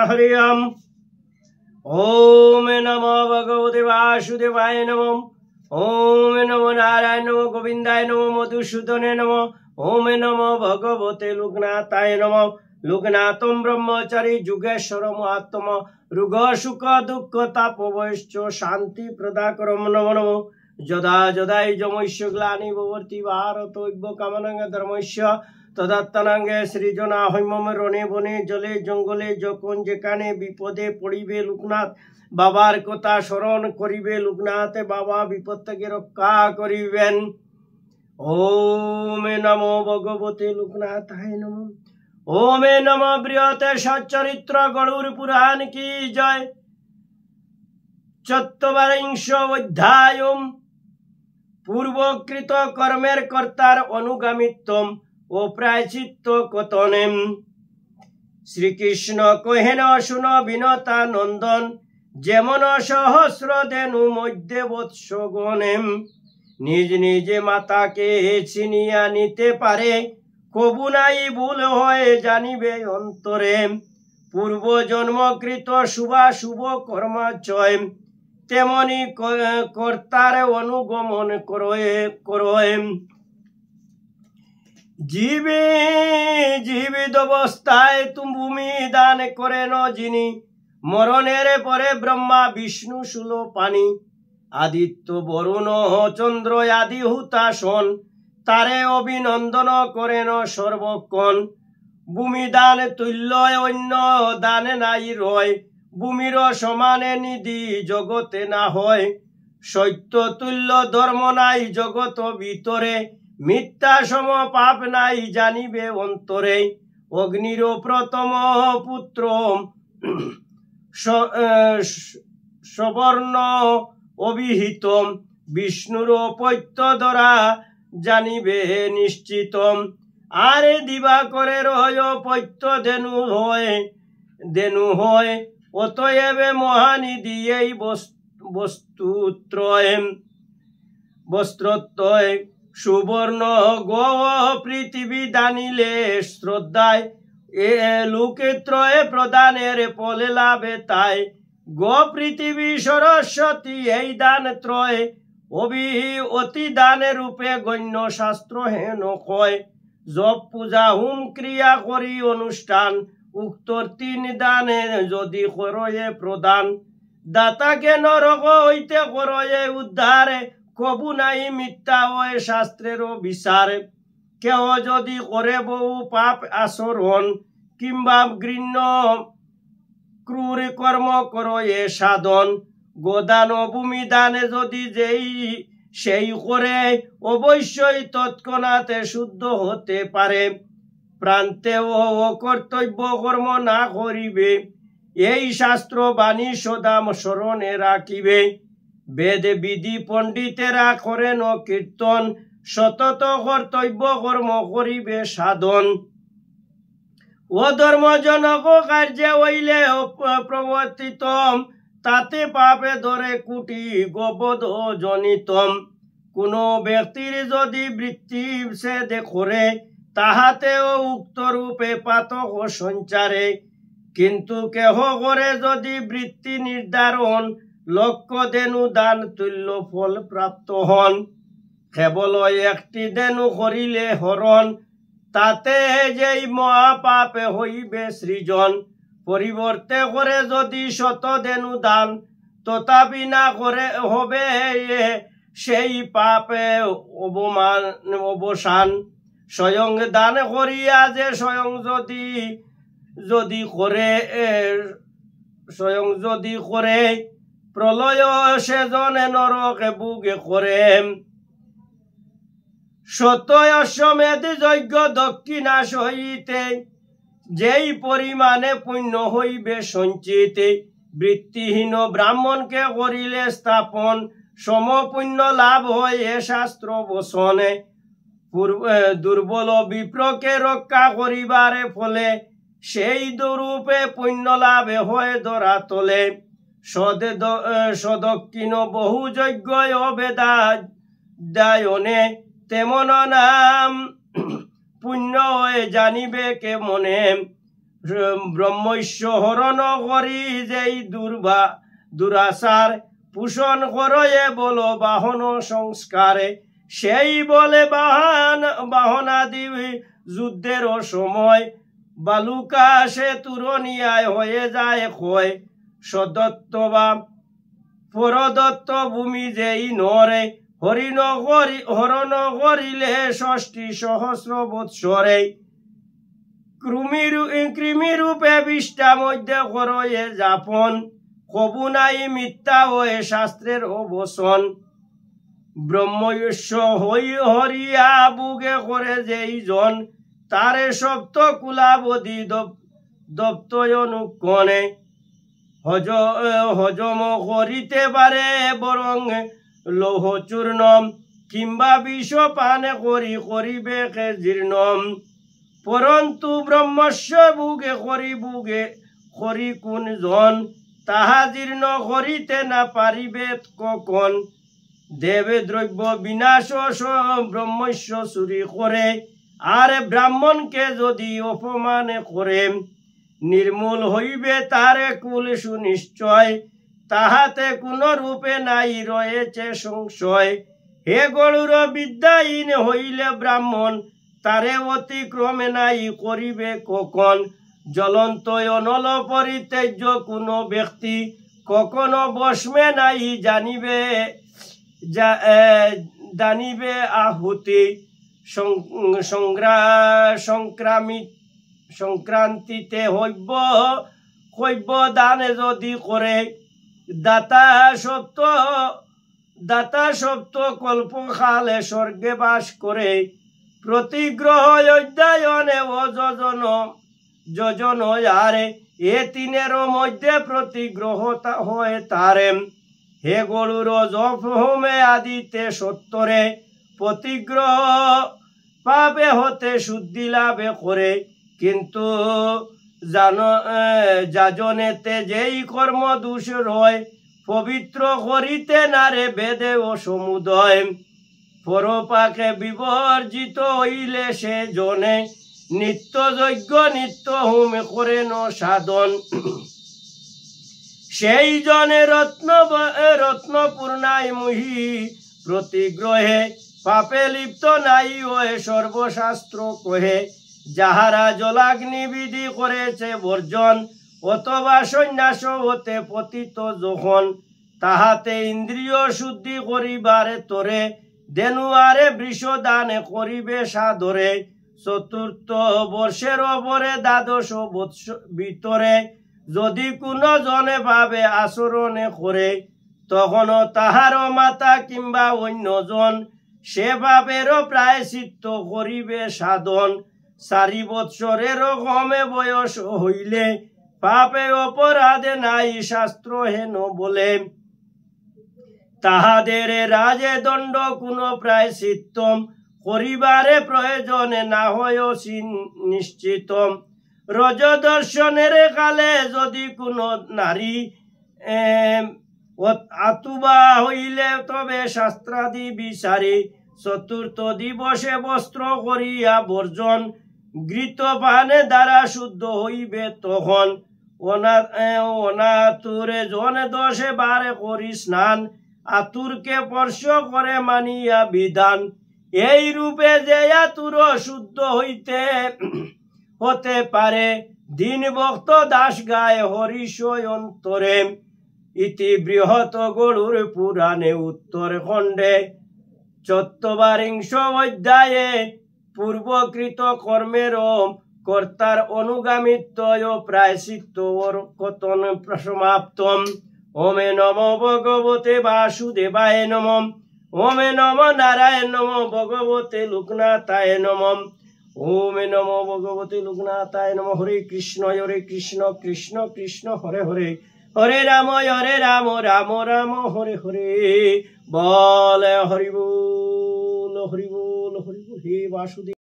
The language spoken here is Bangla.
हरि ओम। ओम नमो भगवते वासुदेवाय नमो। ओम नमो नारायण नमो गोविंदाय नमो मधुसूदने नमो। ओम नमो भगवते लोकनाथाय नमो। लोकनाथम ब्रह्मचारी जुगेश्वरम आत्म रुग सुख दुख तापवश्च शांति प्रदाकरम नमो नमो। यदा यदाय जमस्य ग्लानि भवति भारतोऽद्य कामनां धर्मस्य तदात्तानांगे सृजना হৈমম রণে বনে জলে জঙ্গলে যখন যেখানে বিপদে পড়িবে লোকনাথ বাবার কথা স্মরণ করিবে লোকনাথ বাবা বিপদ থেকে রক্ষা করিবেন। ওম নমো ভগবতে লোকনাথায় নমঃ। ओम नमो बृहते सच्चरित्र गरुड़ पुराण की जय। चत्वारिंश अध्याय पूर्वकृत कर्मेर कर्तार अनुगामित्वम ओ प्रायश्चित्त कथनेम। श्री कृष्ण कहेन शुन विनता नंदन जेमन सहस्र धेनु मध्य वत्स गणेम। निज निज माता के छिनिया निते पारे कबू नाई भूल हये जानिबे अंतरे। पूर्व जन्मकृत शुभाशुभ कर्माचय तेमनि कर्तार अनुगमन करय। जीवित अवस्थाय तुम भूमि दान करेन जिनि मरणेर परे ब्रह्मा विष्णु शूल पानी आदित्य वरुण चंद्र आदि हुतासन तारे अभिनंदन करेन सर्वक्षण। भूमि दान तुल्य अन्य दान नाई रय भूमिर समाने निधि जगते ना हय। सत्य तुल्य धर्म नाई जगत भितरे मिथ्या सम पाप नाई जानिबे अंतरे। अग्निर प्रथम पुत्र सवर्ण अभिहित विष्णुर पत्य द्वारा जानिबे निश्चितम। आरे दिवाकरेर पत्य धेनु हय अतएव महानिधि এই বস্ত্রত্রয় সুবর্ণ গো পৃথিবী দানিলে শ্রদ্ধায় এ লোকেত্রয় প্রদানের ফলে লাভে তাই। গো পৃথিবী সরস্বতী এই দান ত্রয় অতি দানে রূপে গণ্য শাস্ত্র হেন কয়। জপ পূজা হোম ক্রিয়া করি অনুষ্ঠান উক্তর তিন দানে যদি করয়ে প্রদান। দাতাকে নরক হইতে করয়ে উদ্ধারে কবু নাই মিথ্যা হয় শাস্ত্রের বিচার। কেহ যদি করে বহু পাপ আচরণ কিংবা ঘৃণ্য ক্রূর কর্ম করয়ে সাধন। গোদান ভূমি দানে যদি যেই সেই করে অবশ্যই তৎক্ষণাতে শুদ্ধ হতে পারে। প্রান্তে ও কর্তব্য কর্ম না করিবে এই শাস্ত্র বাণী সদা স্মরণে রাখিবে। বেদ বিধি পণ্ডিতেরা করেন কীর্তন সতত কর্তব্য কর্ম করিবে সাধন। অধর্মজনক কার্যে হইলে প্রবর্তিতম তাতে পাপে ধরে কোটি গবদ জনিতম। কোন ব্যক্তির যদি বৃত্তি ছেদ করে তাহাতেও উক্ত রূপে পাতক সঞ্চারে। কিন্তু কেহ করে যদি বৃত্তি নির্ধারণ লক্ষ্য ধেনু দান তুল্য ফল প্রাপ্ত হন। কেবল একটি ধেনু করিলে হরণ তাতে যেই মহাপাপে হইবে সৃজন। পরিবর্তে করে যদি শত ধেনু দান তথাপি না করে হবে সেই পাপে অবসান। স্বয়ং দান করিয়া যে স্বয়ং যদি করে প্রলয় সেজনে নরকে বুকে করে। শত অশ্বমেধ যজ্ঞ দক্ষিণা সহিতে যেই পরিমাণে পুণ্য হইবে সঞ্চিতে। বৃত্তিহীন ব্রাহ্মণকে করিলে স্থাপন সম পুণ্য লাভ হয় এ শাস্ত্র বচনে। দুর্বল বিপ্রকে রক্ষা করিবারে ফলে সেই দুরূপে পুণ্য লাভে হয় ধরা তলে। সদক্ষিণ বহু যজ্ঞ অবেদায়নে তেমন নাম পুণ্য হয়ে জানিবে কে মনে। ব্রহ্মস্য হরণ করি যেই দুরাচার পোষণ করয়ে বলো বাহন সংস্কারে সেই বলে বাহনাদি যুদ্ধের সময় বালুকা সে তুরনিয়ায় হয়ে যায় ক্ষয় সদত্ত বা পরদত্ত ভূমি যেই নরে হরণ করিলে ৬০ সহস্র বৎসরে কৃমিরূপে বিষ্টা মধ্যে করয়ে যাপন কবু নাই মিথ্যা হয়ে শাস্ত্রের অবসন ব্রহ্মস্য হরিয়া বুগে করে যেই জন তারে সপ্ত কুলাবধি দপ্তয়নুক্ষণে হজম করিতে পারে বরং লৌহচূর্ণম কিংবা বিষ পান করিবে জীর্ণম পরন্তু ব্রহ্মস্য বুগে করি কোন জন তাহা জীর্ণ করিতে না পারিবে কখন দেবে দ্রব্য বিনাশ ব্রহ্মস্য চুরি করে আর ব্রাহ্মণকে যদি অপমান করে নির্মূল হইবে তারে কুল সুনিশ্চয় তাহাতে কোন রূপে নাই রয়েছে সংশয় হে গরুর বিদ্যাহীন হইলে ব্রাহ্মণ তারে অতিক্রমে নাই করিবে কখন জ্বলন্ত অনল পরিত্যাজ্য কোন ব্যক্তি কখনো বসমে নাই জানিবে আহুতি সংক্রান্তিতে হইব দানে যদি করে দাতা সপ্ত কল্প খালে স্বর্গে বাস করে প্রতিগ্রহ অধ্যায়নে ও যোজন আরে এ তিনেরও মধ্যে প্রতিগ্রহ হয় তারে হে গরুর জপ হোমে আদিতে সত্তরে প্রতিগ্রহ পাবে হতে শুদ্ধি লাভে করে কিন্তু যাজনেতে যেই কর্ম দোষ রয় পবিত্র করিতে নারে বেদে ও সমুদয় পরপাকে বিবর্জিত হইলে সে জনে নিত্য যজ্ঞ নিত্য হোম করেন সাধন সেই জনে রত্নপূর্ণায় মুহি প্রতিগ্রহে পাপে লিপ্ত নাই ওয়ে সর্বশাস্ত্র কহে যাহারা জলাগ্নি বিধি করেছে বর্জন অথবা সন্ন্যাস হতে পতিত যখন তাহাতে ইন্দ্রিয় শুদ্ধি করিবারে তোরে দেনুয়ারে বৃষদানে করিবে সাদরে চতুর্থ বর্ষের ওপরে ১২ বৎসর ভিতরে যদি কোনো জনে ভাবে আচরণে করে তখনও তাহার মাতা কিংবা অন্যজন সে ভাবেরও প্রায়শ্চিত্ত করিবে সাধন ৪ বৎসরেরও কমে বয়স হইলে পাপে অপরাধে নাই শাস্ত্র হেন বলে তাহাদের রাজে দণ্ড কোন প্রায়শ্চিত্তম করিবারে প্রয়োজনে না হয় নিশ্চিত রজদর্শনের কালে যদি কোনো নারী আতুবা হইলে তবে শাস্ত্রাদি বিচারি চতুর্থ দিবসে বস্ত্র করিয়া বর্জন ঘৃত পানে দ্বারা শুদ্ধ হইবে তখন অনাতুরে জনে ১০ করি স্নান আতুরকে স্পর্শ করে মানিয়া বিধান এই রূপে যে আতুর শুদ্ধ হতে পারে দিন ভক্ত দাস গায়ে হরিষ অন্তরে ইতি বৃহৎ গরুর পুরাণে উত্তর খণ্ডে ৪৪ অধ্যায়ে পূর্বকৃত কর্মের কর্তার অনুগামিত্ব প্রায়শ্চিত্ত কথন সমাপ্তম ওমে নম ভগবতে বাসুদেবায় নমঃ ওমে নম নারায়ণ নম ভগবতে লোকনাথায় নমঃ ওমে নম ভগবতে লোকনাথায় নম হরে কৃষ্ণ কৃষ্ণ কৃষ্ণ হরে হরে হরে রাম রাম রাম হরে হরে বল হরি বল হে বাসুদেব।